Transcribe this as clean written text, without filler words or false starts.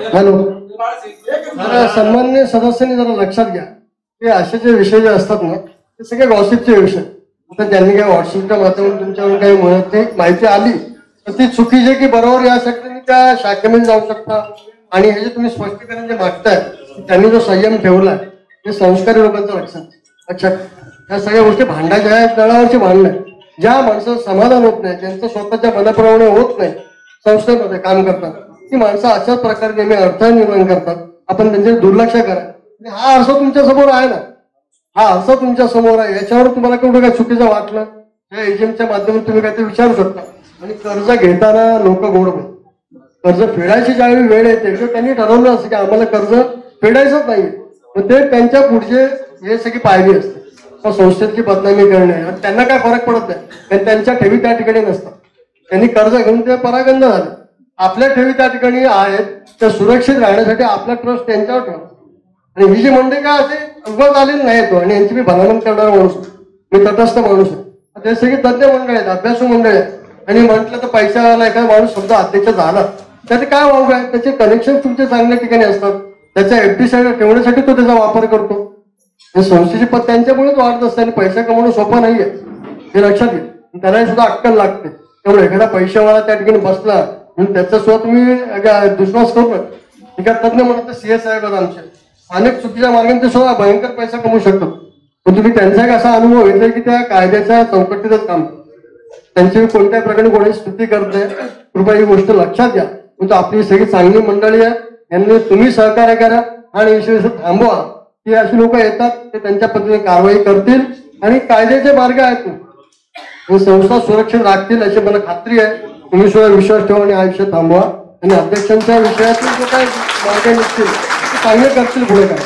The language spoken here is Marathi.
हॅलो. सन्माननीय सदस्यांनी जरा लक्षात घ्या की असे जे विषय जे असतात ना ते सगळे गॉसिपचे विषय. आता त्यांनी काही व्हॉट्सअपच्या माध्यमातून तुमच्यावर काही म्हणत माहिती आली तर ती चुकीची की बरोबर यासाठी तुम्ही त्या शाखेमध्ये जाऊ शकता. आणि हे जे तुम्ही स्पष्टीकरण जे मागताय त्यांनी जो संयम ठेवलाय ते संस्कारी लोकांचं लक्षात. या सगळ्या गोष्टी भांडायच्या आहेत, तळावरची भांडणं. ज्या माणसं समाधान होत नाही, ज्यांचं स्वतःच्या मनाप्रमाणे होत नाही संस्थेमध्ये काम करतात, ती माणसं अशाच प्रकारे नेहमी अडथळा निर्माण करतात. आपण त्यांचे दुर्लक्ष करा. हा अर्थ तुमच्या समोर आहे ना, हा अर्थ तुमच्या समोर आहे. याच्यावर तुम्हाला केवढं काय चुकीचं वाटलं या एजंटच्या माध्यमातून तुम्ही काय ते विचारू शकता. आणि कर्ज घेताना लोक गोड बोलतात. कर्ज फेडायची ज्यावेळी वेळ येते तर त्यांनी ठरवलं असं की आम्हाला कर्ज फेडायचंच नाही, मग ते त्यांच्या पुढचे हे सगळी पायरी असते. संस्थेची बदनामी करणे त्यांना काय फरक पडत नाही, कारण त्यांच्या ठेवी त्या ठिकाणी नसतात. त्यांनी कर्ज घेऊन ते परागंद झाले. आपल्या ठेवी त्या ठिकाणी आहेत, त्या सुरक्षित राहण्यासाठी आपला ट्रस्ट त्यांच्यावर ठेवा. आणि ही जी मंडळी काय असे उगाच आलेली नाही तो, आणि यांची मी भलामण करणारा माणूस, मी तटस्थ माणूस आहे. ते सगळी तज्ञ मंडळ आहेत, अभ्यासू मंडळ आहेत. आणि म्हटलं तर पैशावाला एखादा माणूस समजा अध्यक्ष झाला त्याचे काय वाव आहे, त्याचे कनेक्शन तुमच्या चांगल्या ठिकाणी असतात, त्याच्या एफडी ठेवण्यासाठी तो त्याचा वापर करतो. संस्थेची पद त्यांच्यामुळेच वाढत असते आणि पैसा कमवणं सोपं नाहीये हे लक्षात घ्या. त्यालाही सुद्धा अक्कल लागते. त्यामुळे एखादा पैशावाला त्या ठिकाणी बसला म्हणून त्याचा सुद्धा तुम्ही विश्वास करू नका. एका तज्ञ म्हणत CS साहेब आमचे अनेक चुकीच्या मार्गाने ते सुद्धा भयंकर पैसा कमवू शकतात. पण तुम्ही त्यांचा एक असा अनुभव घेतलाय की त्या कायद्याच्या चौकटीतच काम त्यांची कोणत्याही प्रकारे कोणी स्तुती करत नाही. कृपया ही गोष्ट लक्षात घ्या. म्हणजे आपली सगळी चांगली मंडळी आहे, यांनी तुम्ही सहकार्य करा आणि विषय थांबवा की अशी लोक येतात ते त्यांच्या पद्धतीने कारवाई करतील आणि कायद्याचे मार्ग आहेत संस्था सुरक्षित राखतील अशी मला खात्री आहे. तुम्ही सुद्धा विश्वास ठेवा आणि आयुष्य थांबवा आणि अध्यक्षांच्या विषयातील जो काय मार्ग निघतील ते चांगले करतील पुढे काय.